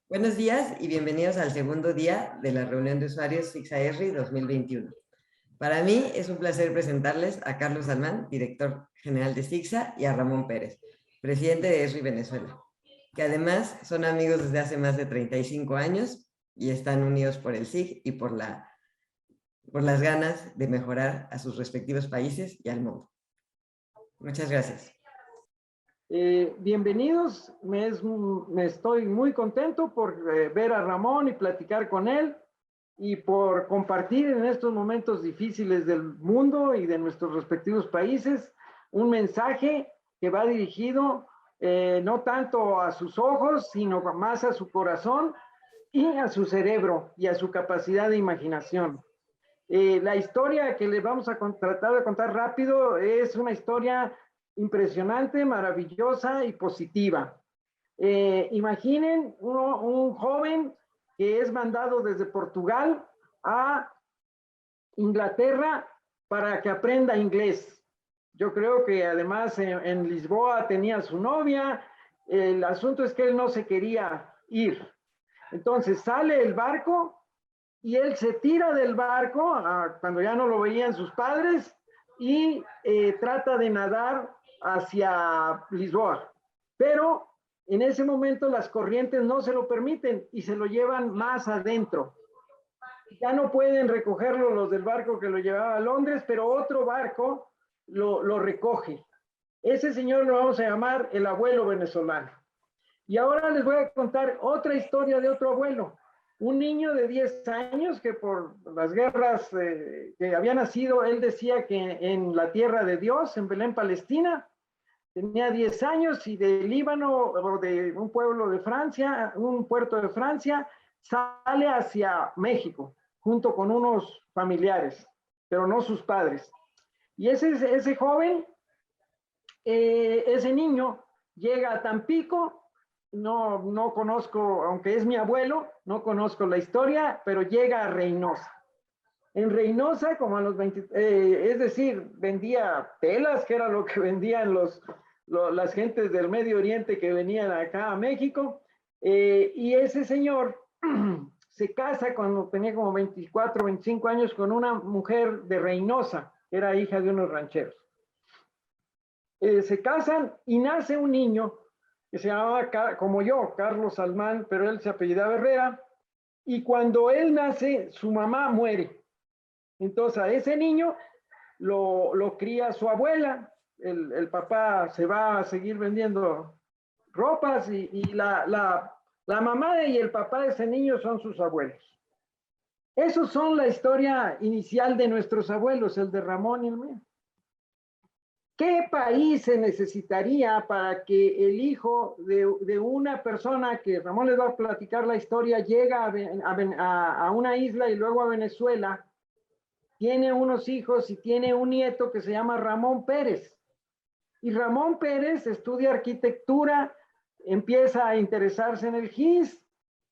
Buenos días y bienvenidos al segundo día de la reunión de usuarios CICSA-ESRI 2021. Para mí es un placer presentarles a Carlos Salmán, director general de CICSA, y a Ramón Pérez, presidente de ESRI Venezuela, que además son amigos desde hace más de 35 años y están unidos por el SIG y por las ganas de mejorar a sus respectivos países y al mundo. Muchas gracias. Bienvenidos, me estoy muy contento por ver a Ramón y platicar con él y por compartir en estos momentos difíciles del mundo y de nuestros respectivos países un mensaje que va dirigido no tanto a sus ojos, sino más a su corazón y a su cerebro y a su capacidad de imaginación. La historia que les vamos a tratar de contar rápido es una historia impresionante, maravillosa y positiva. Imaginen un joven que es mandado desde Portugal a Inglaterra para que aprenda inglés. Yo creo que además en Lisboa tenía su novia. El asunto es que él no se quería ir. Entonces sale el barco y él se tira del barco cuando ya no lo veían sus padres y trata de nadar hacia Lisboa. Pero en ese momento las corrientes no se lo permiten y se lo llevan más adentro. Ya no pueden recogerlo los del barco que lo llevaba a Londres, pero otro barco lo recoge. Ese señor lo vamos a llamar el abuelo venezolano. Y ahora les voy a contar otra historia de otro abuelo. Un niño de 10 años que por las guerras que había nacido, él decía que en la tierra de Dios, en Belén, Palestina, tenía 10 años y de Líbano o de un pueblo de Francia, un puerto de Francia, sale hacia México junto con unos familiares, pero no sus padres. Y ese joven, ese niño, llega a Tampico. No conozco, aunque es mi abuelo, no conozco la historia, pero llega a Reynosa. En Reynosa, como a los 20, es decir, vendía telas, que era lo que vendían las gentes del Medio Oriente que venían acá a México, y ese señor se casa cuando tenía como 24, 25 años con una mujer de Reynosa, que era hija de unos rancheros. Se casan y nace un niño que se llamaba, como yo, Carlos Salmán, pero él se apellidaba Herrera, y cuando él nace, su mamá muere. Entonces a ese niño lo cría su abuela, el papá se va a seguir vendiendo ropas y la mamá y el papá de ese niño son sus abuelos. Esos son la historia inicial de nuestros abuelos, el de Ramón y el mío. ¿Qué país se necesitaría para que el hijo de una persona, que Ramón les va a platicar la historia, llega a una isla y luego a Venezuela, tiene unos hijos y tiene un nieto que se llama Ramón Pérez? Y Ramón Pérez estudia arquitectura, empieza a interesarse en el GIS,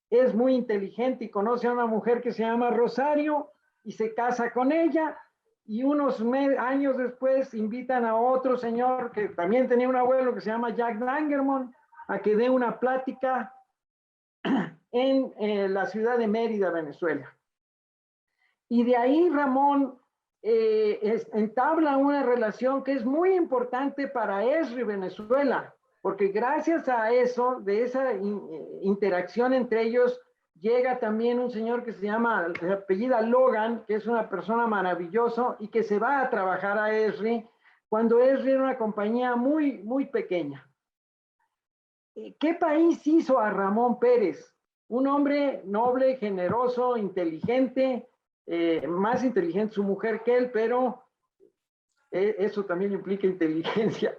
es muy inteligente y conoce a una mujer que se llama Rosario y se casa con ella. Y unos años después invitan a otro señor que también tenía un abuelo que se llama Jack Langerman a que dé una plática en la ciudad de Mérida, Venezuela. Y de ahí Ramón entabla una relación que es muy importante para ESRI Venezuela, porque gracias a eso, de esa interacción entre ellos, llega también un señor que se llama, se apellida Logan, que es una persona maravillosa y que se va a trabajar a ESRI cuando ESRI era una compañía muy, muy pequeña. ¿Qué país hizo a Ramón Pérez? Un hombre noble, generoso, inteligente, más inteligente su mujer que él, pero eso también implica inteligencia,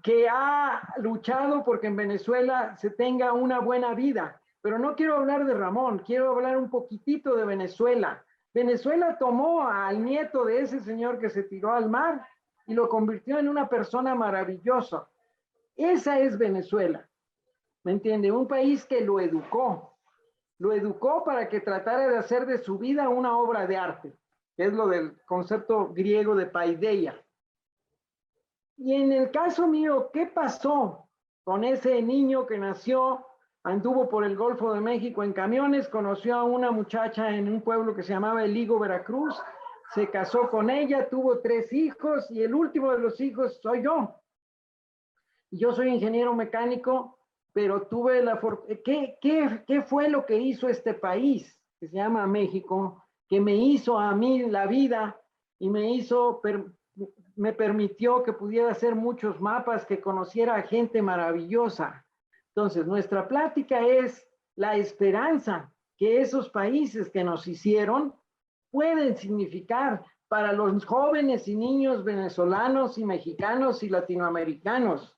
que ha luchado porque en Venezuela se tenga una buena vida. Pero no quiero hablar de Ramón, quiero hablar un poquitito de Venezuela. Venezuela tomó al nieto de ese señor que se tiró al mar y lo convirtió en una persona maravillosa. Esa es Venezuela, ¿me entiende? Un país que lo educó para que tratara de hacer de su vida una obra de arte, que es lo del concepto griego de paideia. Y en el caso mío, ¿qué pasó con ese niño que nació anduvo por el Golfo de México en camiones, conoció a una muchacha en un pueblo que se llamaba El Higo, Veracruz, se casó con ella, tuvo 3 hijos y el último de los hijos soy yo. Yo soy ingeniero mecánico, pero tuve la fortuna. ¿Qué fue lo que hizo este país, que se llama México, que me hizo a mí la vida y me permitió que pudiera hacer muchos mapas, que conociera a gente maravillosa? Entonces, nuestra plática es la esperanza que esos países que nos hicieron pueden significar para los jóvenes y niños venezolanos y mexicanos y latinoamericanos.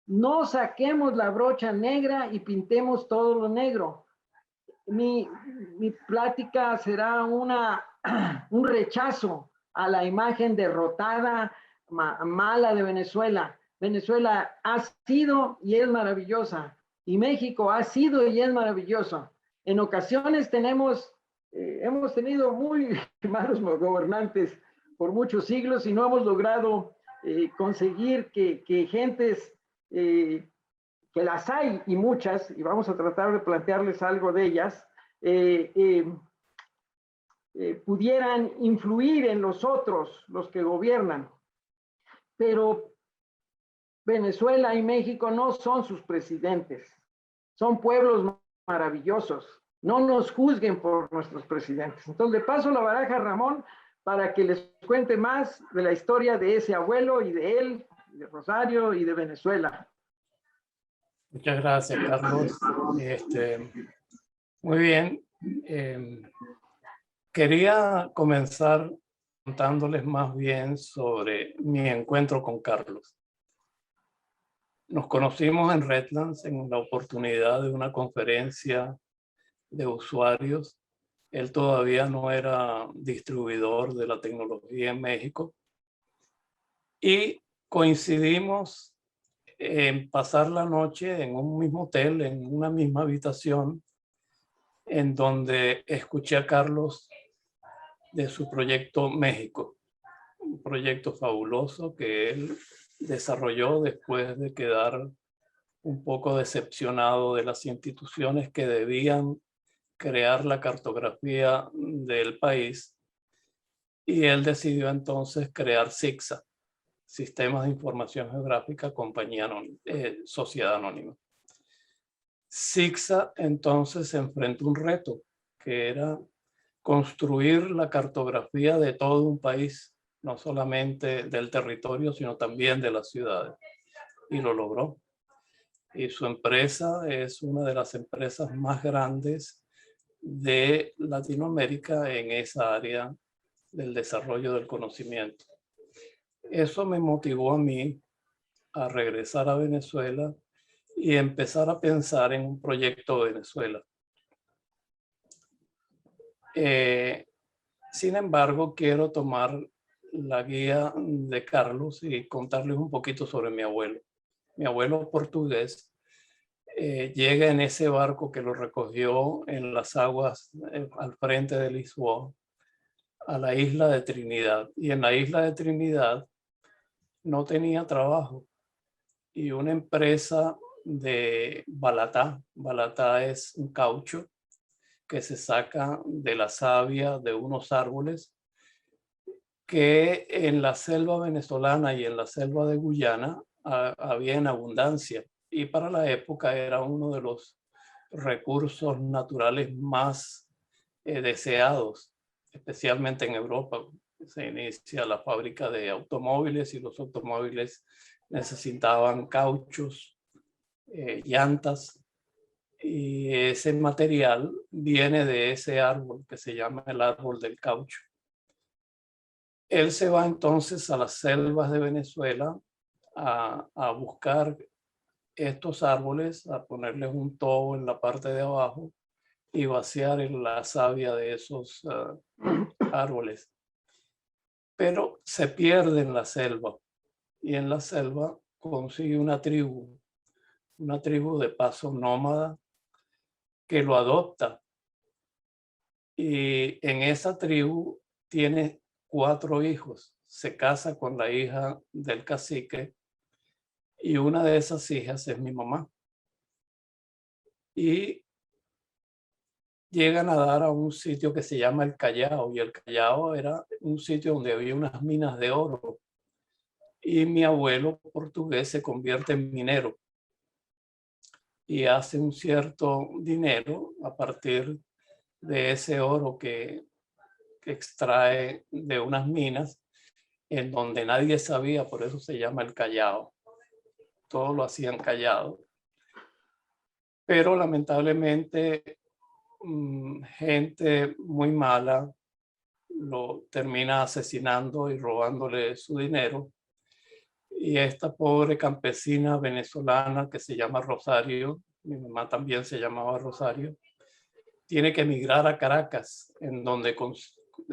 No saquemos la brocha negra y pintemos todo lo negro. Mi plática será un rechazo a la imagen derrotada, mala de Venezuela. Venezuela ha sido y es maravillosa, y México ha sido y es maravilloso. En ocasiones hemos tenido muy malos gobernantes por muchos siglos y no hemos logrado conseguir que gentes que las hay y muchas, y vamos a tratar de plantearles algo de ellas, pudieran influir en los otros, los que gobiernan. Pero Venezuela y México no son sus presidentes, son pueblos maravillosos. No nos juzguen por nuestros presidentes. Entonces le paso la baraja a Ramón para que les cuente más de la historia de ese abuelo y de él, de Rosario y de Venezuela. Muchas gracias, Carlos. Muy bien. Quería comenzar contándoles más bien sobre mi encuentro con Carlos. Nos conocimos en Redlands en la oportunidad de una conferencia de usuarios. Él todavía no era distribuidor de la tecnología en México. Y coincidimos en pasar la noche en un mismo hotel, en una misma habitación, en donde escuché a Carlos de su proyecto México, un proyecto fabuloso que él desarrolló después de quedar un poco decepcionado de las instituciones que debían crear la cartografía del país, y él decidió entonces crear SIGSA, Sistemas de Información Geográfica, Sociedad Anónima. SIGSA entonces se enfrentó a un reto, que era construir la cartografía de todo un país, no solamente del territorio, sino también de las ciudades. Y lo logró. Y su empresa es una de las empresas más grandes de Latinoamérica en esa área del desarrollo del conocimiento. Eso me motivó a mí a regresar a Venezuela y empezar a pensar en un proyecto Venezuela. Sin embargo, quiero tomar la guía de Carlos y contarles un poquito sobre mi abuelo. Mi abuelo portugués llega en ese barco que lo recogió en las aguas al frente de Lisboa a la isla de Trinidad. Y en la isla de Trinidad no tenía trabajo. Y una empresa de balatá es un caucho que se saca de la savia de unos árboles, que en la selva venezolana y en la selva de Guyana había en abundancia, y para la época era uno de los recursos naturales más deseados, especialmente en Europa. Se inicia la fábrica de automóviles y los automóviles necesitaban cauchos, llantas, y ese material viene de ese árbol que se llama el árbol del caucho. Él se va entonces a las selvas de Venezuela a buscar estos árboles, a ponerles un tobo en la parte de abajo y vaciar la savia de esos árboles. Pero se pierde en la selva, y en la selva consigue una tribu de paso nómada que lo adopta, y en esa tribu tiene 4 hijos. Se casa con la hija del cacique y una de esas hijas es mi mamá. y llegan a dar a un sitio que se llama el Callao, y el Callao era un sitio donde había unas minas de oro, y mi abuelo portugués se convierte en minero y hace un cierto dinero a partir de ese oro que extrae de unas minas en donde nadie sabía, por eso se llama el Callao. Todo lo hacían callado. Pero lamentablemente gente muy mala lo termina asesinando y robándole su dinero. Y esta pobre campesina venezolana que se llama Rosario, mi mamá también se llamaba Rosario, tiene que emigrar a Caracas, en donde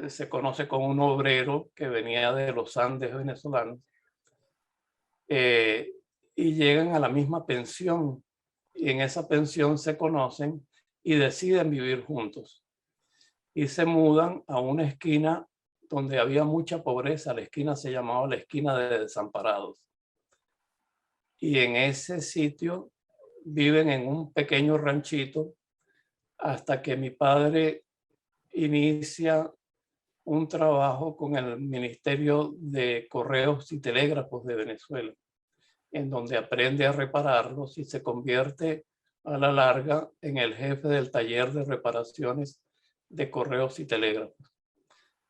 se conoce como un obrero que venía de los Andes venezolanos. Y llegan a la misma pensión, y en esa pensión se conocen y deciden vivir juntos. Y se mudan a una esquina donde había mucha pobreza. La esquina se llamaba la esquina de Desamparados. Y en ese sitio viven en un pequeño ranchito hasta que mi padre inicia un trabajo con el Ministerio de Correos y Telégrafos de Venezuela, en donde aprende a repararlos y se convierte a la larga en el jefe del taller de reparaciones de correos y telégrafos.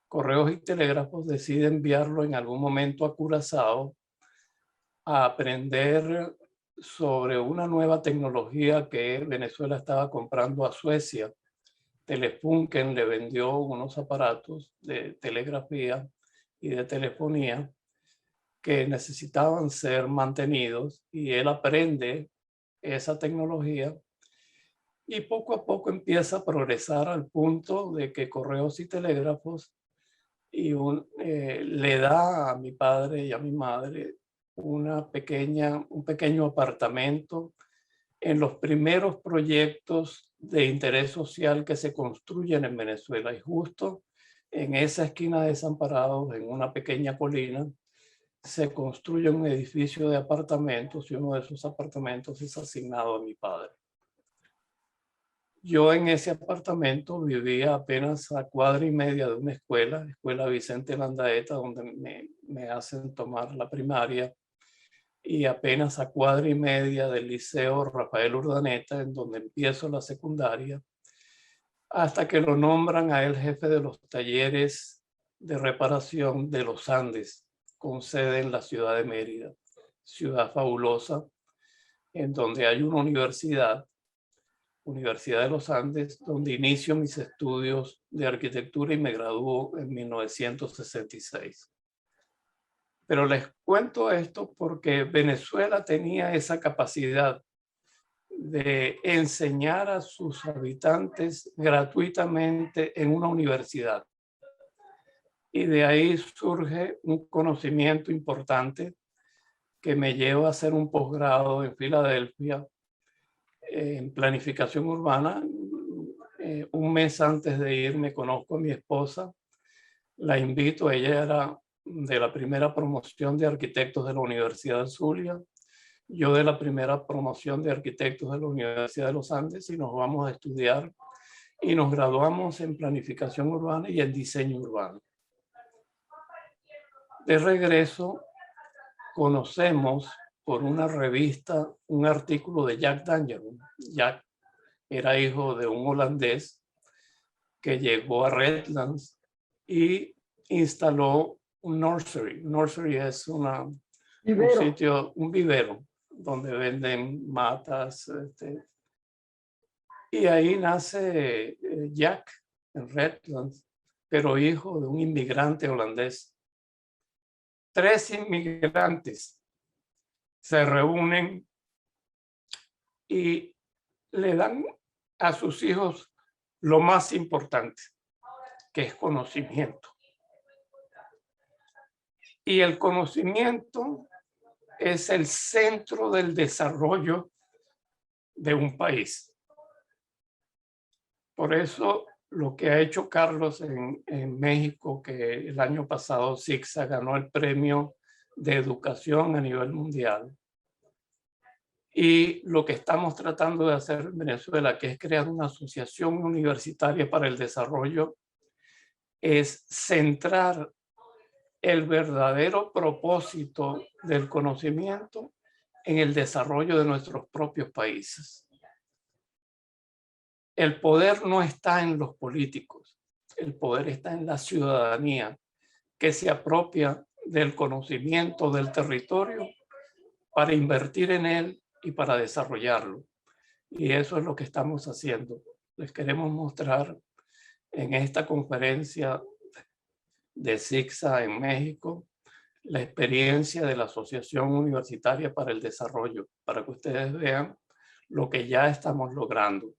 Correos y Telégrafos decide enviarlo en algún momento a Curazao a aprender sobre una nueva tecnología que Venezuela estaba comprando a Suecia. Telefunken le vendió unos aparatos de telegrafía y de telefonía que necesitaban ser mantenidos, y él aprende esa tecnología y poco a poco empieza a progresar al punto de que Correos y Telégrafos le da a mi padre y a mi madre un pequeño apartamento en los primeros proyectos de interés social que se construyen en Venezuela. Y justo en esa esquina de Desamparados, en una pequeña colina, se construye un edificio de apartamentos, y uno de esos apartamentos es asignado a mi padre. Yo en ese apartamento vivía apenas a cuadra y media de una escuela Vicente Landaeta, donde me hacen tomar la primaria, y apenas a cuadra y media del Liceo Rafael Urdaneta, en donde empiezo la secundaria, hasta que lo nombran a él jefe de los talleres de reparación de los Andes, con sede en la ciudad de Mérida, ciudad fabulosa, en donde hay una Universidad de los Andes, donde inicio mis estudios de arquitectura y me graduó en 1966. Pero les cuento esto porque Venezuela tenía esa capacidad de enseñar a sus habitantes gratuitamente en una universidad. Y de ahí surge un conocimiento importante que me lleva a hacer un posgrado en Filadelfia en planificación urbana. Un mes antes de irme conozco a mi esposa, la invito, ella era de la primera promoción de arquitectos de la Universidad de Zulia, yo de la primera promoción de arquitectos de la Universidad de los Andes, y nos vamos a estudiar y nos graduamos en planificación urbana y en diseño urbano. De regreso, conocemos por una revista un artículo de Jack Dangermond. Jack era hijo de un holandés que llegó a Redlands y instaló un nursery. Nursery es un sitio, un vivero, donde venden matas. Y ahí nace Jack en Redlands, pero hijo de un inmigrante holandés. 3 inmigrantes se reúnen y le dan a sus hijos lo más importante, que es conocimiento. Y el conocimiento es el centro del desarrollo de un país. Por eso lo que ha hecho Carlos en México, que el año pasado CICSA ganó el premio de educación a nivel mundial, Y lo que estamos tratando de hacer en Venezuela, que es crear una asociación universitaria para el desarrollo, es centrar el verdadero propósito del conocimiento en el desarrollo de nuestros propios países. El poder no está en los políticos, el poder está en la ciudadanía, que se apropia del conocimiento del territorio para invertir en él y para desarrollarlo. Y eso es lo que estamos haciendo. Les queremos mostrar en esta conferencia de CICSA en México la experiencia de la Asociación Universitaria para el Desarrollo, para que ustedes vean lo que ya estamos logrando,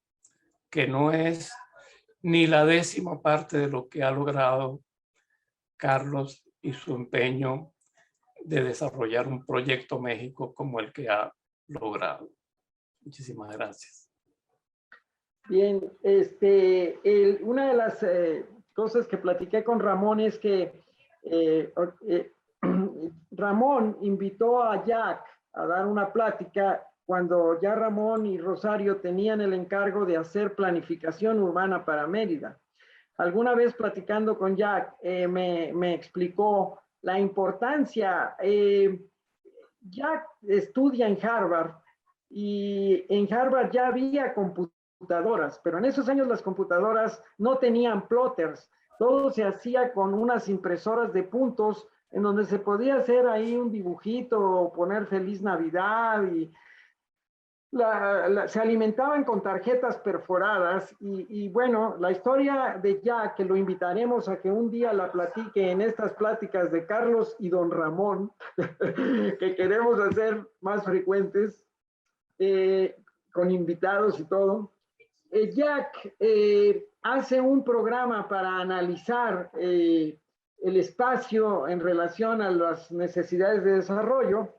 que no es ni la 10ª parte de lo que ha logrado Carlos y su empeño de desarrollar un proyecto México como el que ha logrado. Muchísimas gracias. Bien, una de las cosas que platiqué con Ramón es que Ramón invitó a Jack a dar una plática cuando ya Ramón y Rosario tenían el encargo de hacer planificación urbana para Mérida. Alguna vez platicando con Jack, me explicó la importancia. Jack estudia en Harvard y en Harvard ya había computadoras, pero en esos años las computadoras no tenían plotters. Todo se hacía con unas impresoras de puntos en donde se podía hacer ahí un dibujito, poner Feliz Navidad y se alimentaban con tarjetas perforadas y bueno, la historia de Jack, que lo invitaremos a que un día la platique en estas pláticas de Carlos y don Ramón, que queremos hacer más frecuentes, con invitados y todo. Jack hace un programa para analizar el espacio en relación a las necesidades de desarrollo.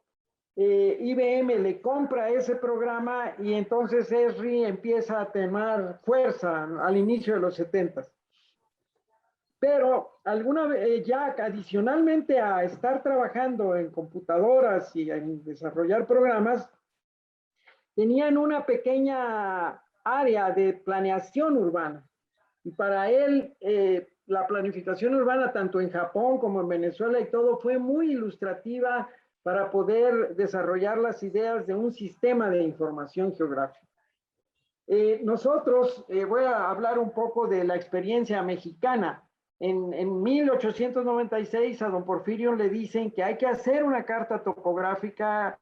IBM le compra ese programa y entonces ESRI empieza a tomar fuerza al inicio de los 70s. Pero alguna vez, Jack, adicionalmente a estar trabajando en computadoras y en desarrollar programas, tenían una pequeña área de planeación urbana. Y para él, la planificación urbana, tanto en Japón como en Venezuela y todo, fue muy ilustrativa para poder desarrollar las ideas de un sistema de información geográfica. Nosotros, voy a hablar un poco de la experiencia mexicana. En 1896 a don Porfirio le dicen que hay que hacer una carta topográfica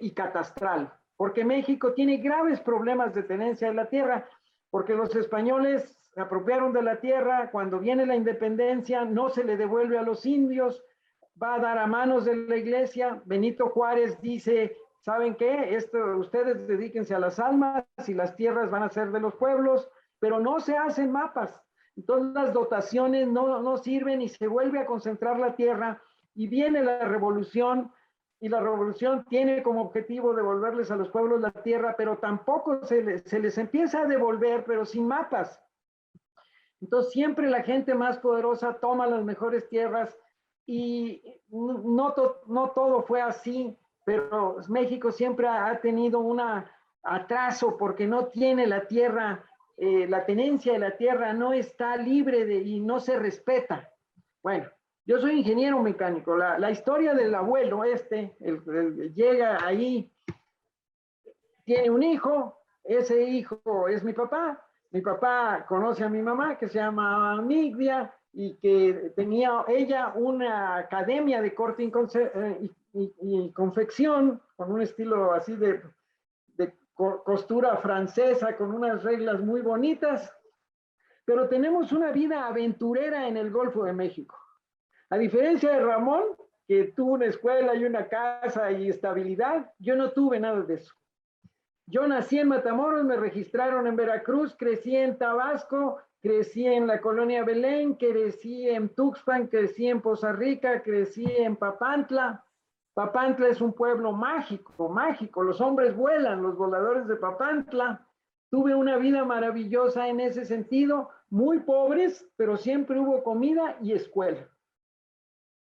y catastral, porque México tiene graves problemas de tenencia de la tierra, porque los españoles se apropiaron de la tierra, cuando viene la independencia no se le devuelve a los indios, va a dar a manos de la iglesia. Benito Juárez dice, ¿saben qué? Ustedes dedíquense a las almas y las tierras van a ser de los pueblos, pero no se hacen mapas. Entonces las dotaciones no sirven y se vuelve a concentrar la tierra y viene la revolución y la revolución tiene como objetivo devolverles a los pueblos la tierra, pero tampoco se les empieza a devolver, pero sin mapas. Entonces siempre la gente más poderosa toma las mejores tierras y no todo fue así, pero México siempre ha tenido un atraso porque no tiene la tierra, la tenencia de la tierra no está libre y no se respeta. Bueno, yo soy ingeniero mecánico. La historia del abuelo llega ahí, tiene un hijo, ese hijo es mi papá. Mi papá conoce a mi mamá, que se llama Nidia, y que tenía ella una academia de corte y confección, con un estilo así de costura francesa, con unas reglas muy bonitas. Pero tenemos una vida aventurera en el Golfo de México. A diferencia de Ramón, que tuvo una escuela y una casa y estabilidad, yo no tuve nada de eso. Yo nací en Matamoros, me registraron en Veracruz, crecí en Tabasco, crecí en la colonia Belén, crecí en Tuxpan, crecí en Poza Rica, crecí en Papantla. Papantla es un pueblo mágico, mágico. Los hombres vuelan, los voladores de Papantla. Tuve una vida maravillosa en ese sentido, muy pobres, pero siempre hubo comida y escuela.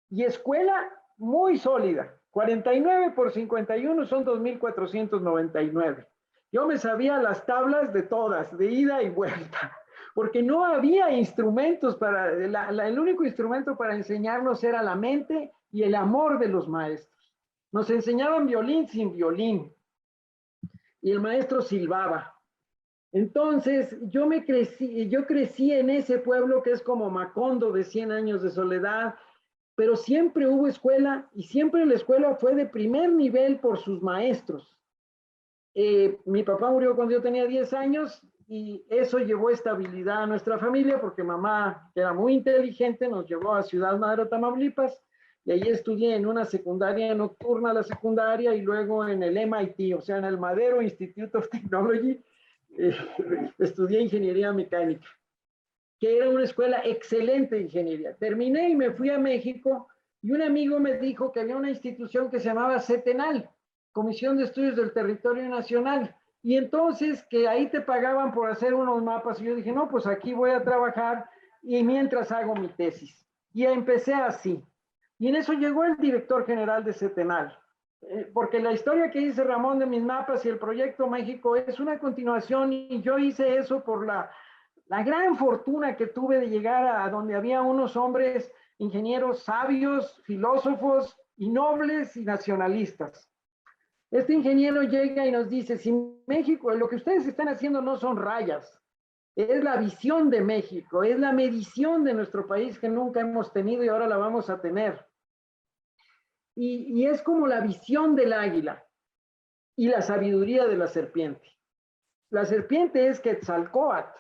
Y escuela muy sólida. 49 por 51 son 2.499. Yo me sabía las tablas de todas, de ida y vuelta, porque no había instrumentos para, el único instrumento para enseñarnos era la mente y el amor de los maestros. Nos enseñaban violín sin violín y el maestro silbaba. Entonces, yo crecí en ese pueblo que es como Macondo de 100 años de soledad, pero siempre hubo escuela y siempre la escuela fue de primer nivel por sus maestros. Mi papá murió cuando yo tenía 10 años y eso llevó estabilidad a nuestra familia porque mamá, que era muy inteligente, nos llevó a Ciudad Madero, Tamaulipas, y ahí estudié en una secundaria nocturna, la secundaria, y luego en el MIT, o sea, en el Madero Institute of Technology, estudié ingeniería mecánica, que era una escuela excelente de ingeniería. Terminé y me fui a México y un amigo me dijo que había una institución que se llamaba CETENAL, Comisión de Estudios del Territorio Nacional, y entonces que ahí te pagaban por hacer unos mapas, y yo dije, no, pues aquí voy a trabajar y mientras hago mi tesis. Y empecé así. Y en eso llegó el director general de CETENAL, porque la historia que dice Ramón de mis mapas y el proyecto México es una continuación, y yo hice eso por la gran fortuna que tuve de llegar a donde había unos hombres, ingenieros sabios, filósofos y nobles y nacionalistas. Este ingeniero llega y nos dice, si México, lo que ustedes están haciendo no son rayas, es la visión de México, es la medición de nuestro país que nunca hemos tenido y ahora la vamos a tener. Y es como la visión del águila y la sabiduría de la serpiente. La serpiente es Quetzalcóatl,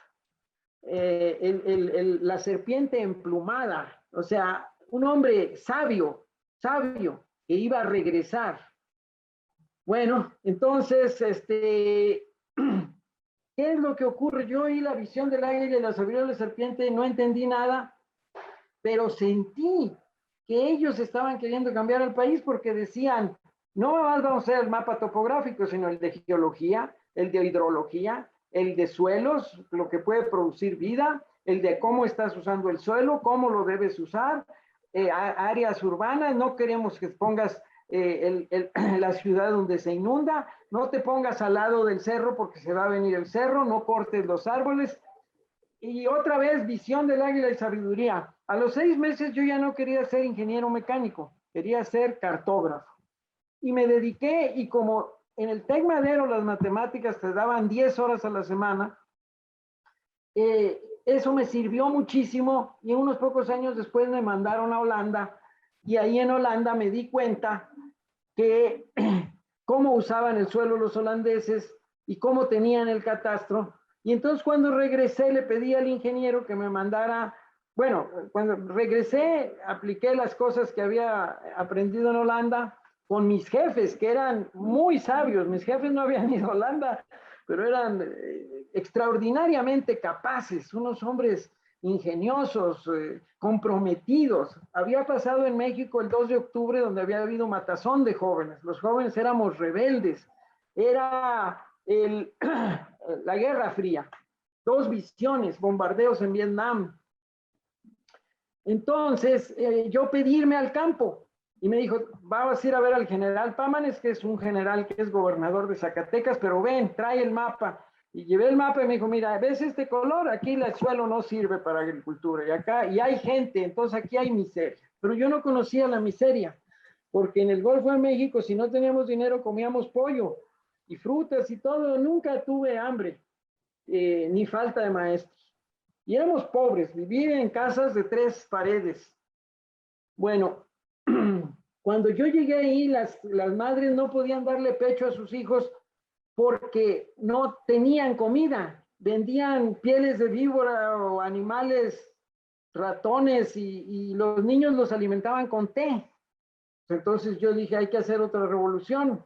la serpiente emplumada, o sea, un hombre sabio, que iba a regresar. Bueno, entonces, ¿qué es lo que ocurre? Yo oí la visión del águila y la sabiduría de la serpiente, no entendí nada, pero sentí que ellos estaban queriendo cambiar el país porque decían, no vamos a hacer el mapa topográfico, sino el de geología, el de hidrología, el de suelos, lo que puede producir vida, el de cómo estás usando el suelo, cómo lo debes usar, áreas urbanas, no queremos que pongas la ciudad donde se inunda, no te pongas al lado del cerro porque se va a venir el cerro, no cortes los árboles. Y otra vez, visión del águila y sabiduría. A los 6 meses yo ya no quería ser ingeniero mecánico, quería ser cartógrafo. Y me dediqué, y como en el TEC Madero las matemáticas te daban 10 horas a la semana, eso me sirvió muchísimo, y unos pocos años después me mandaron a Holanda, y ahí en Holanda me di cuenta que cómo usaban el suelo los holandeses y cómo tenían el catastro. Y entonces cuando regresé le pedí al ingeniero que me mandara, bueno, cuando regresé apliqué las cosas que había aprendido en Holanda con mis jefes, que eran muy sabios. Mis jefes no habían ido a Holanda, pero eran extraordinariamente capaces, unos hombres ingeniosos, comprometidos. Había pasado en México el 2 de octubre donde había habido matazón de jóvenes. Los jóvenes éramos rebeldes. Era la Guerra Fría. 2 visiones, bombardeos en Vietnam. Entonces, yo pedirme al campo. Y me dijo, vamos a ir a ver al general Pámanes, que es un general que es gobernador de Zacatecas, pero ven, trae el mapa. Y llevé el mapa y me dijo, mira, ¿ves este color? Aquí el suelo no sirve para agricultura. Y hay gente, entonces aquí hay miseria. Pero yo no conocía la miseria, porque en el Golfo de México, si no teníamos dinero, comíamos pollo y frutas y todo. Nunca tuve hambre, ni falta de maestros. Y éramos pobres, vivía en casas de 3 paredes. Bueno, cuando yo llegué ahí, las madres no podían darle pecho a sus hijos porque no tenían comida. Vendían pieles de víbora o animales, ratones, y los niños los alimentaban con té. Entonces yo dije, hay que hacer otra revolución.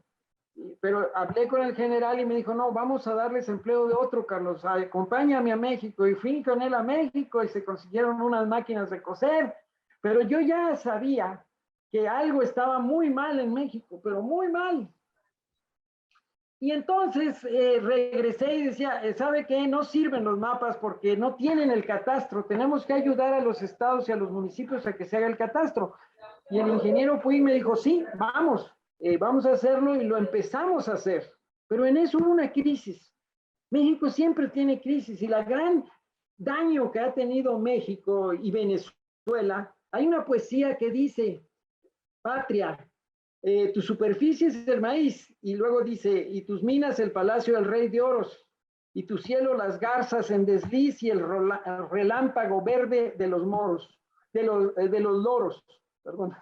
Pero hablé con el general y me dijo, no, vamos a darles empleo de otro, Carlos, acompáñame a México. Y fui con él a México y se consiguieron unas máquinas de coser. Pero yo ya sabía que algo estaba muy mal en México, pero muy mal. Y entonces regresé y decía, ¿sabe qué? No sirven los mapas porque no tienen el catastro. Tenemos que ayudar a los estados y a los municipios a que se haga el catastro. Y el ingeniero fue y me dijo, sí, vamos. vamos a hacerlo y lo empezamos a hacer. Pero en eso hubo una crisis. México siempre tiene crisis y la gran daño que ha tenido México y Venezuela, hay una poesía que dice, patria, tu superficie es el maíz, y luego dice, y tus minas el palacio del rey de oros, y tu cielo las garzas en desliz y el relámpago verde de los moros, de los loros, perdón.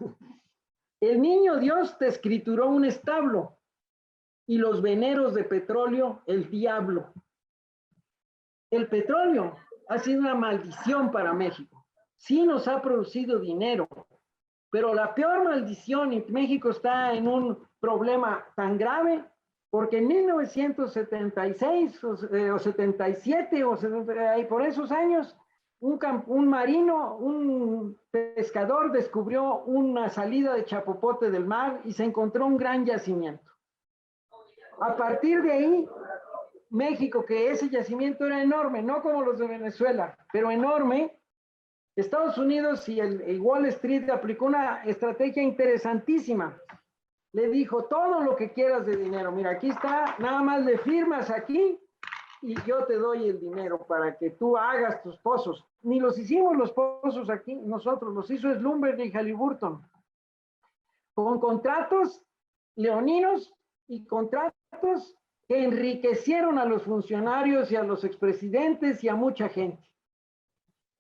El niño Dios te escrituró un establo, y los veneros de petróleo el diablo. El petróleo ha sido una maldición para México. Sí nos ha producido dinero, pero la peor maldición, y México está en un problema tan grave, porque en 1976 o 77 o 70, por esos años, un marino, un pescador descubrió una salida de chapopote del mar y se encontró un gran yacimiento. A partir de ahí, México, que ese yacimiento era enorme, no como los de Venezuela, pero enorme, Estados Unidos y el Wall Street aplicó una estrategia interesantísima. Le dijo, todo lo que quieras de dinero, mira, aquí está, nada más le firmas aquí y yo te doy el dinero para que tú hagas tus pozos. Ni los hicimos los pozos aquí, nosotros, los hizo Slumberg y Halliburton. Con contratos leoninos y contratos que enriquecieron a los funcionarios y a los expresidentes y a mucha gente.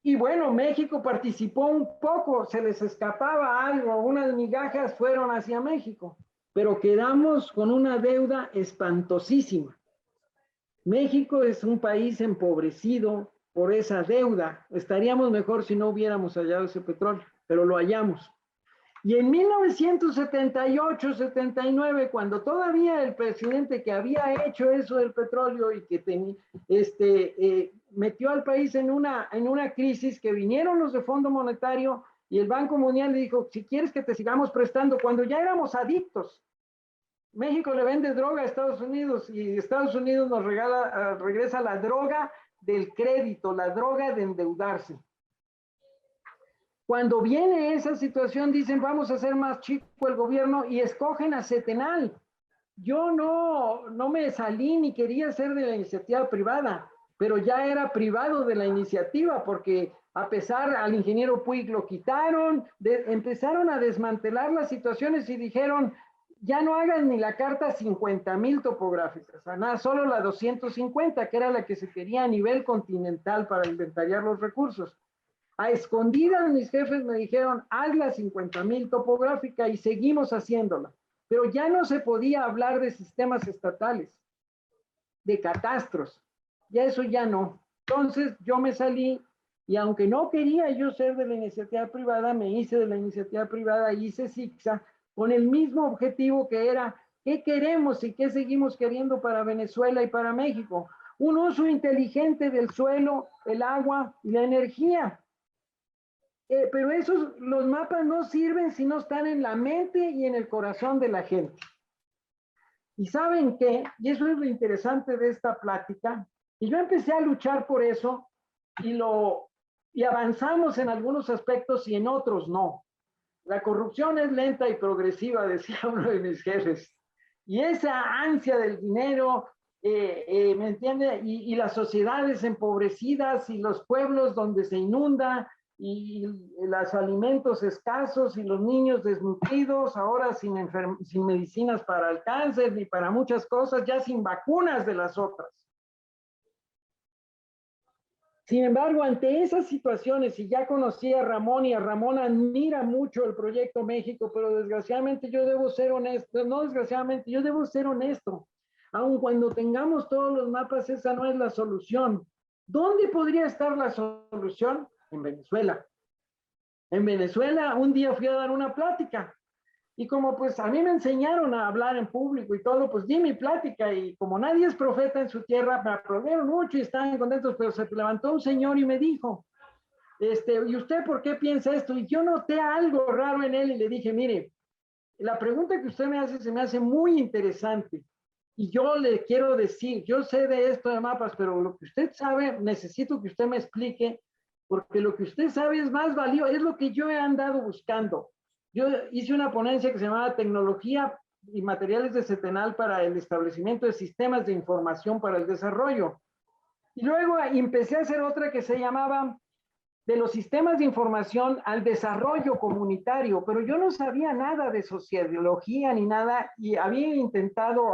Y bueno, México participó un poco, se les escapaba algo, unas migajas fueron hacia México, pero quedamos con una deuda espantosísima. México es un país empobrecido por esa deuda. Estaríamos mejor si no hubiéramos hallado ese petróleo, pero lo hallamos. Y en 1978-79, cuando todavía el presidente que había hecho eso del petróleo y que metió al país en una crisis, que vinieron los de Fondo Monetario y el Banco Mundial le dijo, si quieres que te sigamos prestando, cuando ya éramos adictos. México le vende droga a Estados Unidos y Estados Unidos nos regresa la droga del crédito, la droga de endeudarse. Cuando viene esa situación, dicen, vamos a hacer más chico el gobierno y escogen a Cetenal. Yo no me salí ni quería ser de la iniciativa privada, pero ya era privado de la iniciativa porque a pesar al ingeniero Puig lo quitaron, empezaron a desmantelar las situaciones y dijeron, ya no hagan ni la carta 50,000 topográficas, nada, solo la 250, que era la que se quería a nivel continental para inventariar los recursos. A escondidas mis jefes me dijeron, haz la 50,000 topográfica y seguimos haciéndola. Pero ya no se podía hablar de sistemas estatales, de catastros. Ya eso ya no. Entonces yo me salí y aunque no quería yo ser de la iniciativa privada, me hice de la iniciativa privada y hice CICSA con el mismo objetivo que era, ¿qué queremos y qué seguimos queriendo para Venezuela y para México? Un uso inteligente del suelo, el agua y la energía. Pero los mapas no sirven si no están en la mente y en el corazón de la gente. Y ¿saben qué? Y eso es lo interesante de esta plática. Y yo empecé a luchar por eso y avanzamos en algunos aspectos y en otros no. La corrupción es lenta y progresiva, decía uno de mis jefes. Y esa ansia del dinero, ¿me entiende? Y las sociedades empobrecidas y los pueblos donde se inunda y los alimentos escasos y los niños desnutridos, ahora sin medicinas para el cáncer ni para muchas cosas, ya sin vacunas de las otras. Sin embargo, ante esas situaciones, y ya conocí a Ramón y a Ramón admira mucho el Proyecto México, pero desgraciadamente yo debo ser honesto, no desgraciadamente, yo debo ser honesto. Aun cuando tengamos todos los mapas, esa no es la solución. ¿Dónde podría estar la solución? En Venezuela. En Venezuela, un día fui a dar una plática y como pues a mí me enseñaron a hablar en público y todo, pues di mi plática y como nadie es profeta en su tierra, me aplaudieron mucho y estaban contentos, pero se levantó un señor y me dijo, ¿y usted por qué piensa esto? Y yo noté algo raro en él y le dije, mire, la pregunta que usted me hace se me hace muy interesante y yo le quiero decir, yo sé de esto de mapas, pero lo que usted sabe, necesito que usted me explique, porque lo que usted sabe es más valioso, es lo que yo he andado buscando. Yo hice una ponencia que se llamaba Tecnología y materiales de CETENAL para el establecimiento de sistemas de información para el desarrollo. Y luego empecé a hacer otra que se llamaba de los sistemas de información al desarrollo comunitario, pero yo no sabía nada de sociología ni nada, y había intentado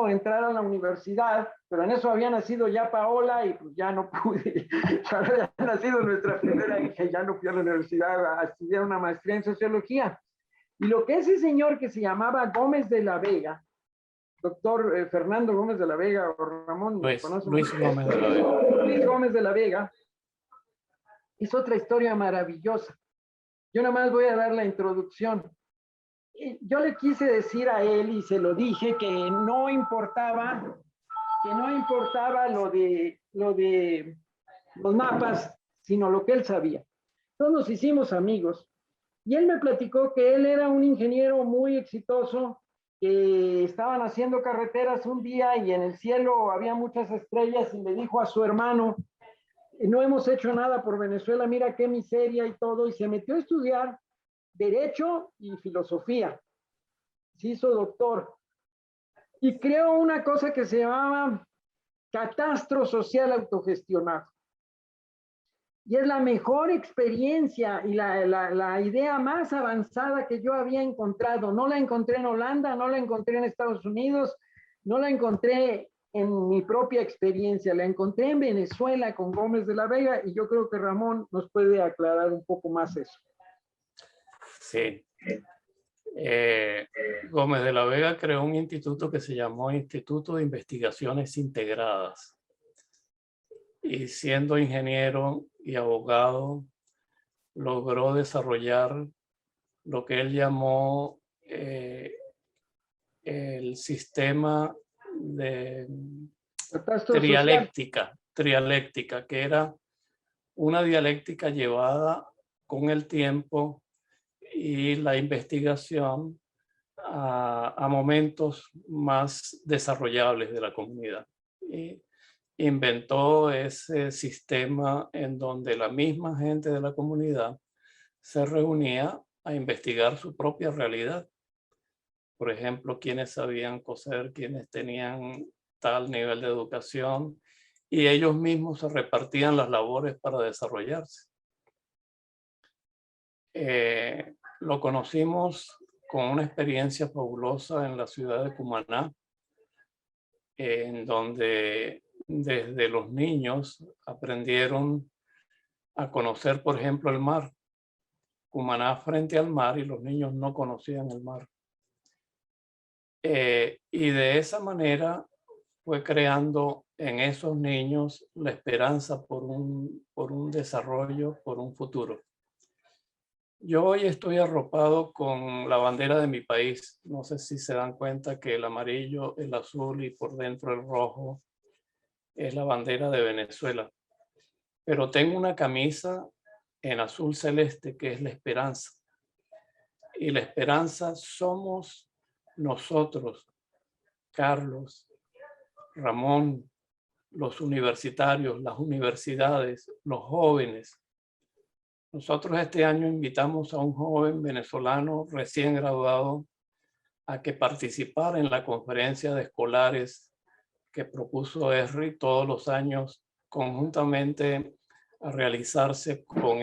entrar a la universidad, pero en eso había nacido ya Paola y pues ya no pude. Ya había nacido nuestra primera hija y ya no fui a la universidad a estudiar una maestría en sociología. Y lo que ese señor que se llamaba Gómez de la Vega, doctor Fernando Gómez de la Vega o Ramón, Luis Gómez de la Vega. Luis Gómez de la Vega, es otra historia maravillosa. Yo nada más voy a dar la introducción. Yo le quise decir a él y se lo dije que no importaba lo de los mapas, sino lo que él sabía. Entonces nos hicimos amigos y él me platicó que él era un ingeniero muy exitoso, que estaban haciendo carreteras un día y en el cielo había muchas estrellas y le dijo a su hermano: no hemos hecho nada por Venezuela, mira qué miseria y todo, y se metió a estudiar Derecho y Filosofía. Se hizo doctor. Y creó una cosa que se llamaba Catastro Social Autogestionado. Y es la mejor experiencia y la idea más avanzada que yo había encontrado. No la encontré en Holanda, no la encontré en Estados Unidos, no la encontré en mi propia experiencia, la encontré en Venezuela con Gómez de la Vega, y yo creo que Ramón nos puede aclarar un poco más eso. Sí. Gómez de la Vega creó un instituto que se llamó Instituto de Investigaciones Integradas. Y siendo ingeniero y abogado, logró desarrollar lo que él llamó el sistema de trialéctica, que era una dialéctica llevada con el tiempo y la investigación a momentos más desarrollables de la comunidad. Y inventó ese sistema en donde la misma gente de la comunidad se reunía a investigar su propia realidad. Por ejemplo, quienes sabían coser, quienes tenían tal nivel de educación, y ellos mismos se repartían las labores para desarrollarse. Lo conocimos con una experiencia fabulosa en la ciudad de Cumaná, en donde desde los niños aprendieron a conocer, por ejemplo, el mar. Cumaná frente al mar, y los niños no conocían el mar. Y de esa manera fue creando en esos niños la esperanza por un desarrollo, por un futuro. Yo hoy estoy arropado con la bandera de mi país. No sé si se dan cuenta que el amarillo, el azul y por dentro el rojo es la bandera de Venezuela. Pero tengo una camisa en azul celeste que es la esperanza. Y la esperanza somos nosotros, Carlos, Ramón, los universitarios, las universidades, los jóvenes. Nosotros este año invitamos a un joven venezolano recién graduado a que participara en la conferencia de escolares que propuso ESRI todos los años conjuntamente a realizarse con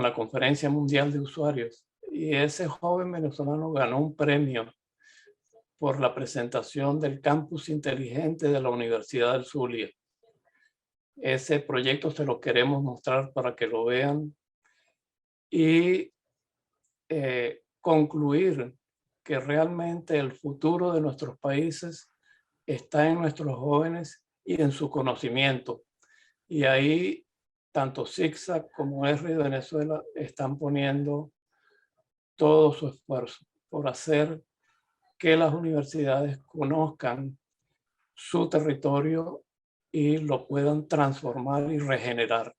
la Conferencia Mundial de Usuarios. Y ese joven venezolano ganó un premio por la presentación del campus inteligente de la Universidad del Zulia. Ese proyecto se lo queremos mostrar para que lo vean y concluir que realmente el futuro de nuestros países está en nuestros jóvenes y en su conocimiento. Y ahí tanto CICSA como ESRI de Venezuela están poniendo todo su esfuerzo por hacer que las universidades conozcan su territorio y lo puedan transformar y regenerar.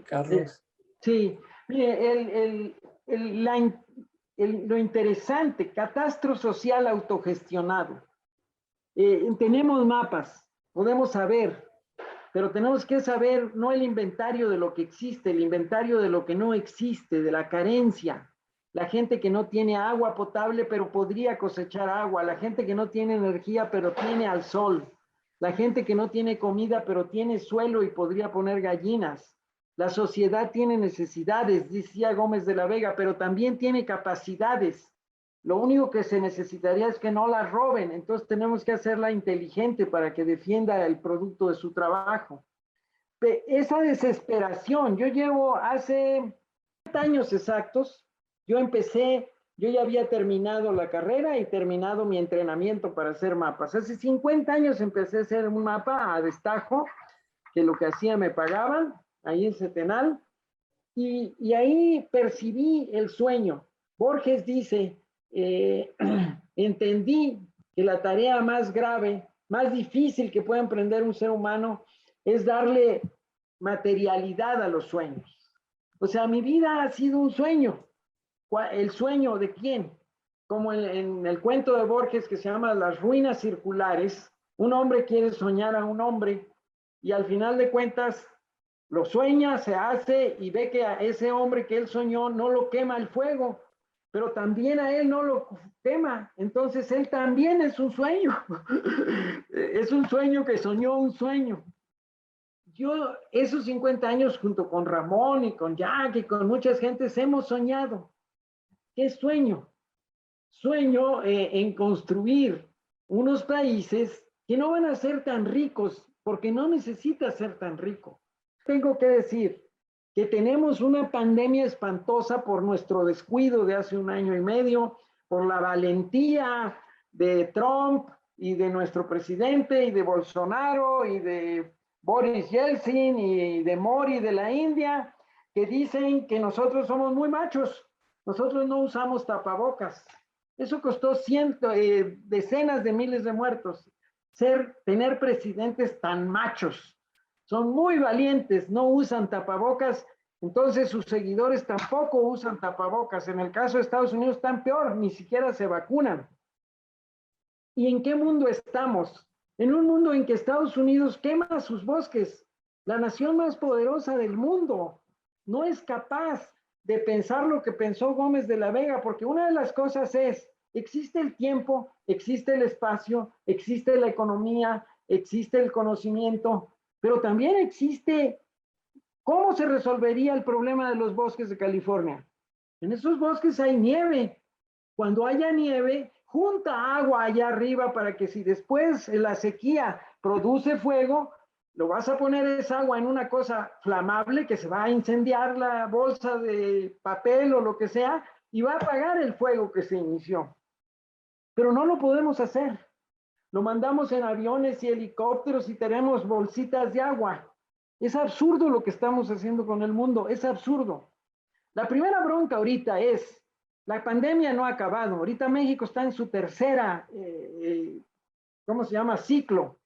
Carlos. Sí, mire, lo interesante, catastro social autogestionado. Tenemos mapas, podemos saber pero tenemos que saber no el inventario de lo que existe, el inventario de lo que no existe, de la carencia. La gente que no tiene agua potable, pero podría cosechar agua. La gente que no tiene energía, pero tiene al sol. La gente que no tiene comida, pero tiene suelo y podría poner gallinas. La sociedad tiene necesidades, decía Gómez de la Vega, pero también tiene capacidades. Lo único que se necesitaría es que no las roben. Entonces tenemos que hacerla inteligente para que defienda el producto de su trabajo. Esa desesperación, yo llevo hace 30 años exactos, yo ya había terminado la carrera y terminado mi entrenamiento para hacer mapas. Hace 50 años empecé a hacer un mapa a destajo, que lo que hacía me pagaban, ahí en Setenal, y ahí percibí el sueño. Borges dice, entendí que la tarea más grave, más difícil que puede emprender un ser humano es darle materialidad a los sueños. O sea, mi vida ha sido un sueño. ¿El sueño de quién? Como en el cuento de Borges que se llama Las ruinas circulares, un hombre quiere soñar a un hombre y al final de cuentas lo sueña, se hace y ve que a ese hombre que él soñó no lo quema el fuego, pero también a él no lo quema. Entonces él también es un sueño. Es un sueño que soñó un sueño. Yo esos 50 años junto con Ramón y con Jack y con muchas gentes hemos soñado. ¿Qué sueño? Sueño en construir unos países que no van a ser tan ricos porque no necesita ser tan rico. Tengo que decir que tenemos una pandemia espantosa por nuestro descuido de hace un año y medio, por la valentía de Trump y de nuestro presidente y de Bolsonaro y de Boris Yeltsin y de Modi de la India, que dicen que nosotros somos muy machos, nosotros no usamos tapabocas. Eso costó decenas de miles de muertos. Tener presidentes tan machos. Son muy valientes, no usan tapabocas, entonces sus seguidores tampoco usan tapabocas. En el caso de Estados Unidos están peor, ni siquiera se vacunan. ¿Y en qué mundo estamos? En un mundo en que Estados Unidos quema sus bosques. La nación más poderosa del mundo no es capaz de pensar lo que pensó Gómez de la Vega, porque una de las cosas es, existe el tiempo, existe el espacio, existe la economía, existe el conocimiento, pero también existe cómo se resolvería el problema de los bosques de California. En esos bosques hay nieve. Cuando haya nieve, junta agua allá arriba para que si después la sequía produce fuego, lo vas a poner esa agua en una cosa flamable que se va a incendiar la bolsa de papel o lo que sea y va a apagar el fuego que se inició. Pero no lo podemos hacer. Lo mandamos en aviones y helicópteros y tenemos bolsitas de agua. Es absurdo lo que estamos haciendo con el mundo, es absurdo. La primera bronca ahorita es, la pandemia no ha acabado. Ahorita México está en su tercera, ¿cómo se llama? Ciclo.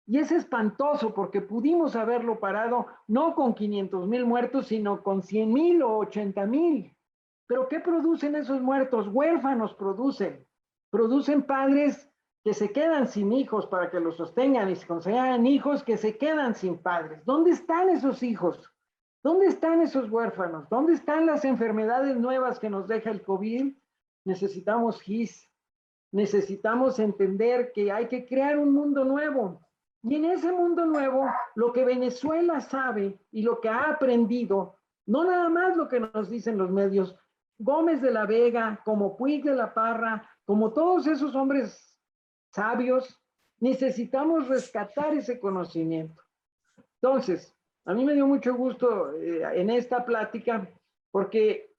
Y es espantoso porque pudimos haberlo parado no con 500,000 muertos, sino con 100,000 o 80,000. Pero ¿qué producen esos muertos? Huérfanos producen. Producen padres que se quedan sin hijos para que los sostengan y se consigan hijos que se quedan sin padres. ¿Dónde están esos hijos? ¿Dónde están esos huérfanos? ¿Dónde están las enfermedades nuevas que nos deja el COVID? Necesitamos GIS. Necesitamos entender que hay que crear un mundo nuevo. Y en ese mundo nuevo, lo que Venezuela sabe y lo que ha aprendido, no nada más lo que nos dicen los medios, Gómez de la Vega, como Puig de la Parra, como todos esos hombres sabios, necesitamos rescatar ese conocimiento. Entonces, a mí me dio mucho gusto en esta plática, porque,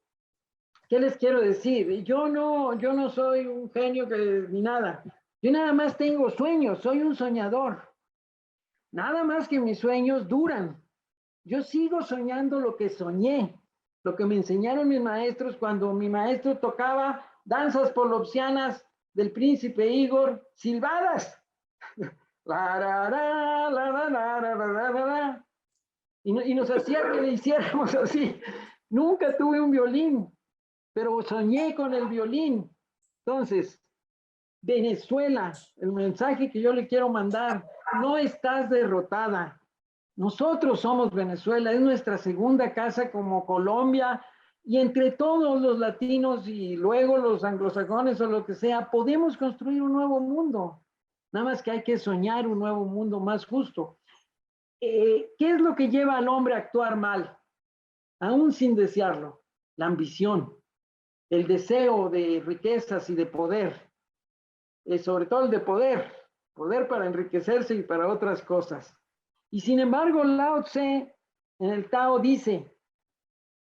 ¿qué les quiero decir? Yo no soy un genio ni nada. Yo nada más tengo sueños, soy un soñador. Nada más que mis sueños duran. Yo sigo soñando lo que soñé, lo que me enseñaron mis maestros cuando mi maestro tocaba danzas polopsianas del príncipe Igor, silbadas. Y nos hacía que le hiciéramos así. Nunca tuve un violín, pero soñé con el violín. Entonces, Venezuela, el mensaje que yo le quiero mandar, no estás derrotada. Nosotros somos Venezuela, es nuestra segunda casa como Colombia, y entre todos los latinos y luego los anglosajones o lo que sea, podemos construir un nuevo mundo. Nada más que hay que soñar un nuevo mundo más justo. ¿Qué es lo que lleva al hombre a actuar mal? Aún sin desearlo, la ambición, el deseo de riquezas y de poder, sobre todo el de poder para enriquecerse y para otras cosas. Y sin embargo, Lao Tse en el Tao dice,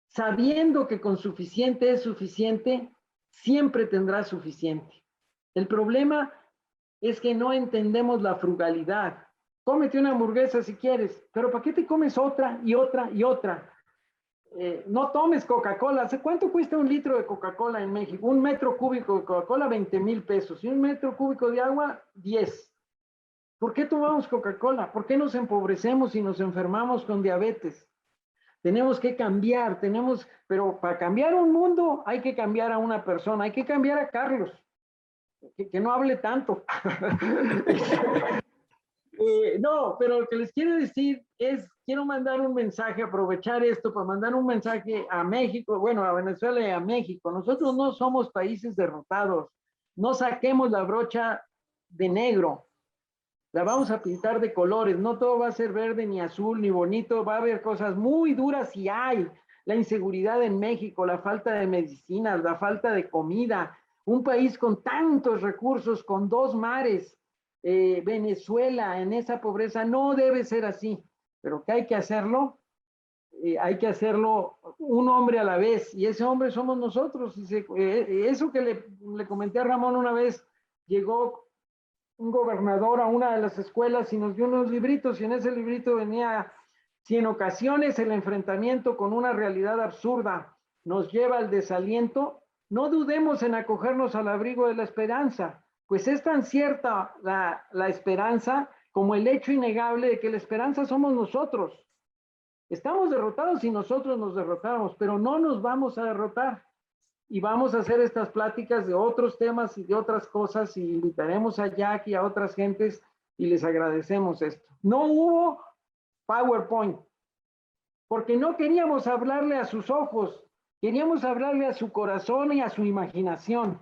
sabiendo que con suficiente es suficiente, siempre tendrás suficiente. El problema es que no entendemos la frugalidad. Cómete una hamburguesa si quieres, pero ¿para qué te comes otra y otra y otra? No tomes Coca-Cola. ¿Cuánto cuesta un litro de Coca-Cola en México? Un metro cúbico de Coca-Cola, 20,000 pesos. Y un metro cúbico de agua, 10. ¿Por qué tomamos Coca-Cola? ¿Por qué nos empobrecemos y nos enfermamos con diabetes? Tenemos que cambiar, pero para cambiar un mundo hay que cambiar a una persona, hay que cambiar a Carlos, que no hable tanto. No, pero lo que les quiero decir es, quiero mandar un mensaje, aprovechar esto para mandar un mensaje a México, bueno, a Venezuela y a México. Nosotros no somos países derrotados, no saquemos la brocha de negro, la vamos a pintar de colores, no todo va a ser verde ni azul ni bonito, va a haber cosas muy duras y hay, la inseguridad en México, la falta de medicinas, la falta de comida, un país con tantos recursos, con 2 mares, Venezuela en esa pobreza no debe ser así, pero que hay que hacerlo un hombre a la vez, y ese hombre somos nosotros. Eso que le comenté a Ramón una vez, llegó un gobernador a una de las escuelas y nos dio unos libritos, y en ese librito venía, si en ocasiones el enfrentamiento con una realidad absurda nos lleva al desaliento, no dudemos en acogernos al abrigo de la esperanza, pues es tan cierta la esperanza como el hecho innegable de que la esperanza somos nosotros. Estamos derrotados y nosotros nos derrotamos, pero no nos vamos a derrotar. Y vamos a hacer estas pláticas de otros temas y de otras cosas, y invitaremos a Jack y a otras gentes, y les agradecemos esto. No hubo PowerPoint, porque no queríamos hablarle a sus ojos, queríamos hablarle a su corazón y a su imaginación.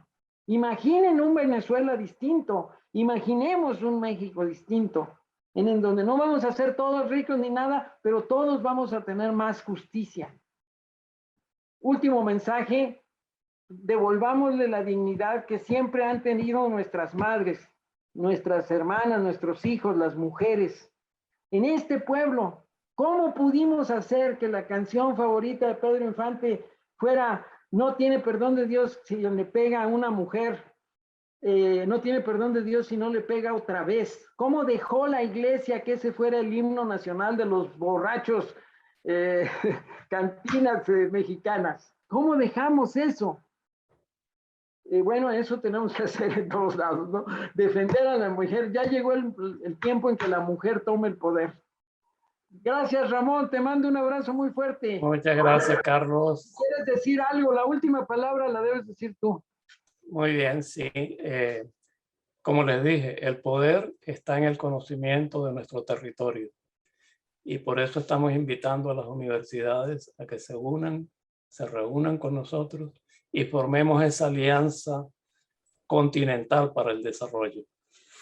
Imaginen un Venezuela distinto, imaginemos un México distinto, en donde no vamos a ser todos ricos ni nada, pero todos vamos a tener más justicia. Último mensaje, devolvámosle la dignidad que siempre han tenido nuestras madres, nuestras hermanas, nuestros hijos, las mujeres. En este pueblo, ¿cómo pudimos hacer que la canción favorita de Pedro Infante fuera "No tiene perdón de Dios si le pega a una mujer"? No tiene perdón de Dios si no le pega otra vez. ¿Cómo dejó la iglesia que ese fuera el himno nacional de los borrachos, cantinas mexicanas? ¿Cómo dejamos eso? Bueno, eso tenemos que hacer en todos lados, ¿no? Defender a la mujer. Ya llegó el tiempo en que la mujer tome el poder. Gracias, Ramón. Te mando un abrazo muy fuerte. Muchas gracias, Carlos. ¿Quieres decir algo? La última palabra la debes decir tú. Muy bien, sí. Como les dije, el poder está en el conocimiento de nuestro territorio. Y por eso estamos invitando a las universidades a que se reúnan con nosotros y formemos esa alianza continental para el desarrollo.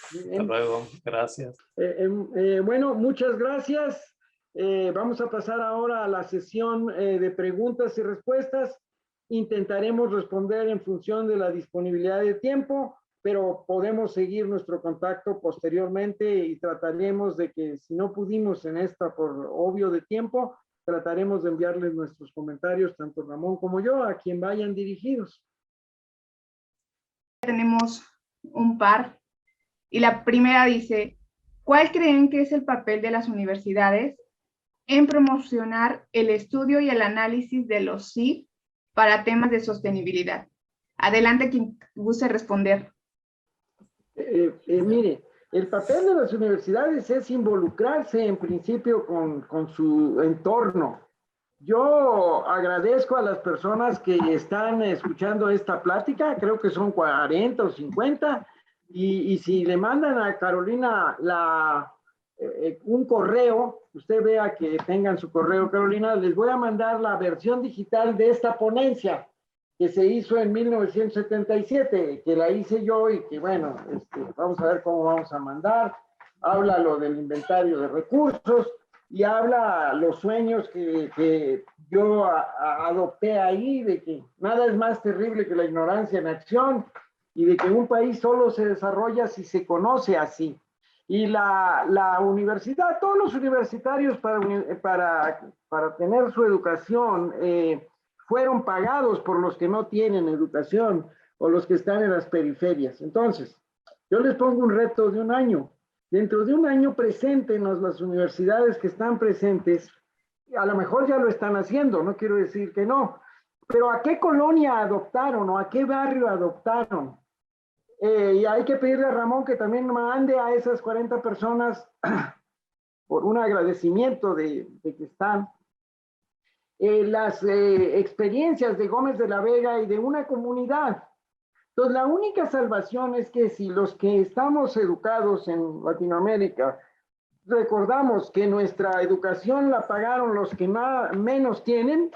Hasta luego. Gracias. Bueno, muchas gracias. Vamos a pasar ahora a la sesión de preguntas y respuestas. Intentaremos responder en función de la disponibilidad de tiempo, pero podemos seguir nuestro contacto posteriormente y trataremos de que, si no pudimos en esta por obvio de tiempo, trataremos de enviarles nuestros comentarios, tanto Ramón como yo, a quien vayan dirigidos. Tenemos un par, y la primera dice: ¿cuál creen que es el papel de las universidades en promocionar el estudio y el análisis de los SIG para temas de sostenibilidad? Adelante, quien guste responder. Mire, el papel de las universidades es involucrarse en principio con su entorno. Yo agradezco a las personas que están escuchando esta plática, creo que son 40 o 50, y si le mandan a Carolina un correo, usted vea que tengan su correo, Carolina, les voy a mandar la versión digital de esta ponencia que se hizo en 1977, que la hice yo y que, bueno, vamos a ver cómo vamos a mandar. Habla lo del inventario de recursos y habla los sueños que yo adopté ahí, de que nada es más terrible que la ignorancia en acción y de que un país solo se desarrolla si se conoce así. Y la universidad, todos los universitarios para tener su educación fueron pagados por los que no tienen educación o los que están en las periferias. Entonces, yo les pongo un reto de un año. Dentro de un año, preséntenos las universidades que están presentes. A lo mejor ya lo están haciendo, no quiero decir que no. Pero ¿a qué colonia adoptaron o a qué barrio adoptaron? Y hay que pedirle a Ramón que también mande a esas 40 personas por un agradecimiento de que están. Las experiencias de Gómez de la Vega y de una comunidad. Entonces, la única salvación es que si los que estamos educados en Latinoamérica recordamos que nuestra educación la pagaron los que menos tienen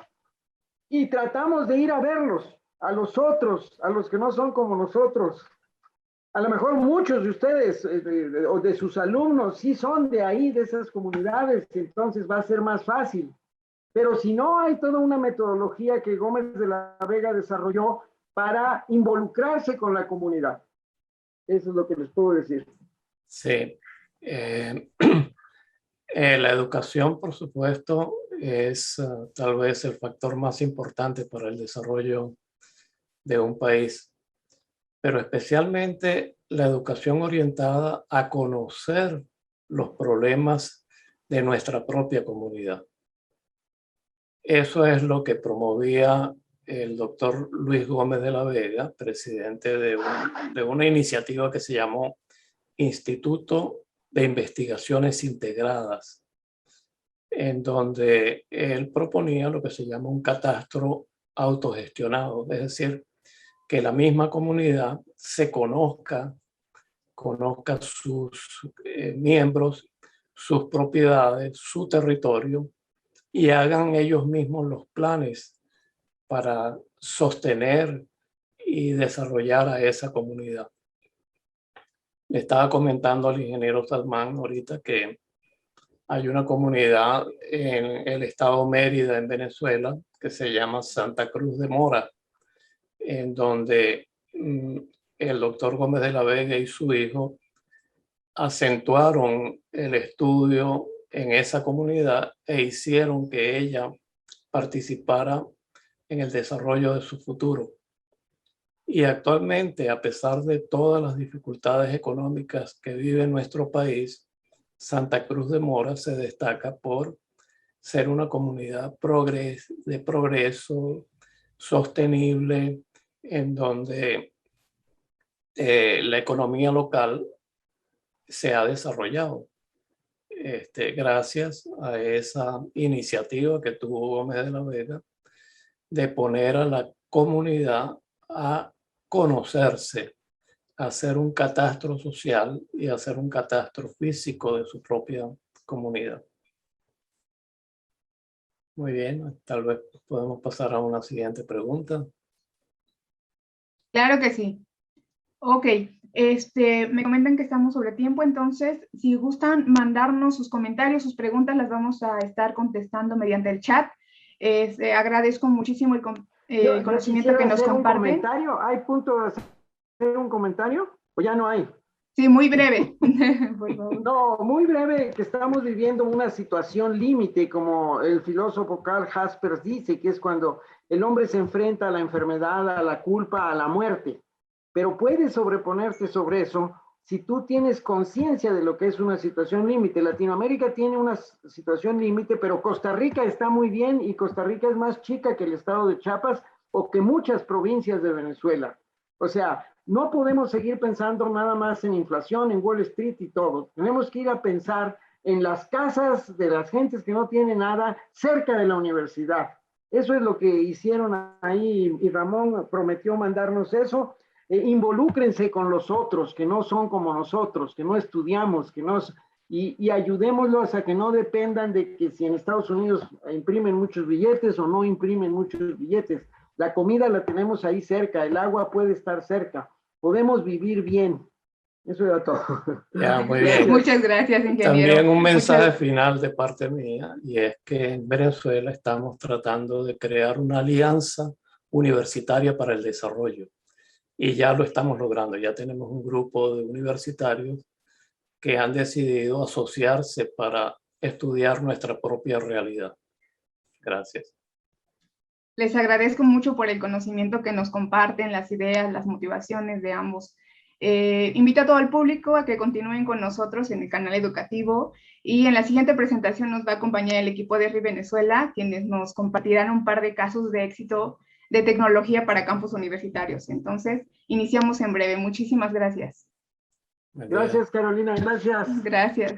y tratamos de ir a verlos, a los otros, a los que no son como nosotros. A lo mejor muchos de ustedes o de sus alumnos sí son de ahí, de esas comunidades, entonces va a ser más fácil. Pero si no, hay toda una metodología que Gómez de la Vega desarrolló para involucrarse con la comunidad. Eso es lo que les puedo decir. Sí. La educación, por supuesto, es tal vez el factor más importante para el desarrollo de un país, pero especialmente la educación orientada a conocer los problemas de nuestra propia comunidad. Eso es lo que promovía el doctor Luis Gómez de la Vega, presidente de una iniciativa que se llamó Instituto de Investigaciones Integradas, en donde él proponía lo que se llama un catastro autogestionado, es decir, que la misma comunidad se conozca sus miembros, sus propiedades, su territorio, y hagan ellos mismos los planes para sostener y desarrollar a esa comunidad. Le estaba comentando al ingeniero Salmán ahorita que hay una comunidad en el estado Mérida, en Venezuela, que se llama Santa Cruz de Mora, en donde el doctor Gómez de la Vega y su hijo acentuaron el estudio en esa comunidad e hicieron que ella participara en el desarrollo de su futuro. Y actualmente, a pesar de todas las dificultades económicas que vive nuestro país, Santa Cruz de Mora se destaca por ser una comunidad de progreso sostenible, en donde la economía local se ha desarrollado gracias a esa iniciativa que tuvo Gómez de la Vega de poner a la comunidad a conocerse, a hacer un catastro social y a hacer un catastro físico de su propia comunidad. Muy bien, tal vez podemos pasar a una siguiente pregunta. Claro que sí. Ok, me comentan que estamos sobre tiempo, entonces si gustan mandarnos sus comentarios, sus preguntas, las vamos a estar contestando mediante el chat. Agradezco muchísimo el conocimiento que nos comparten. ¿Hay punto de hacer un comentario o ya no hay? Sí, muy breve, por favor. No, muy breve, que estamos viviendo una situación límite, como el filósofo Karl Jaspers dice, que es cuando el hombre se enfrenta a la enfermedad, a la culpa, a la muerte. Pero puedes sobreponerte sobre eso si tú tienes conciencia de lo que es una situación límite. Latinoamérica tiene una situación límite, pero Costa Rica está muy bien y Costa Rica es más chica que el estado de Chiapas o que muchas provincias de Venezuela. O sea, no podemos seguir pensando nada más en inflación, en Wall Street y todo. Tenemos que ir a pensar en las casas de las gentes que no tienen nada cerca de la universidad. Eso es lo que hicieron ahí y Ramón prometió mandarnos eso. Involúcrense con los otros que no son como nosotros, que no estudiamos, que y ayudémoslos a que no dependan de que si en Estados Unidos imprimen muchos billetes o no imprimen muchos billetes. La comida la tenemos ahí cerca, el agua puede estar cerca, podemos vivir bien. Eso era todo. Ya, muy bien. Muchas gracias, ingeniero. También un mensaje final de parte mía, y es que en Venezuela estamos tratando de crear una alianza universitaria para el desarrollo. Y ya lo estamos logrando. Ya tenemos un grupo de universitarios que han decidido asociarse para estudiar nuestra propia realidad. Gracias. Les agradezco mucho por el conocimiento que nos comparten, las ideas, las motivaciones de ambos. Invito a todo el público a que continúen con nosotros en el canal educativo y en la siguiente presentación nos va a acompañar el equipo de RI Venezuela, quienes nos compartirán un par de casos de éxito de tecnología para campus universitarios. Entonces, iniciamos en breve. Muchísimas gracias. Gracias, Carolina. Gracias. Gracias.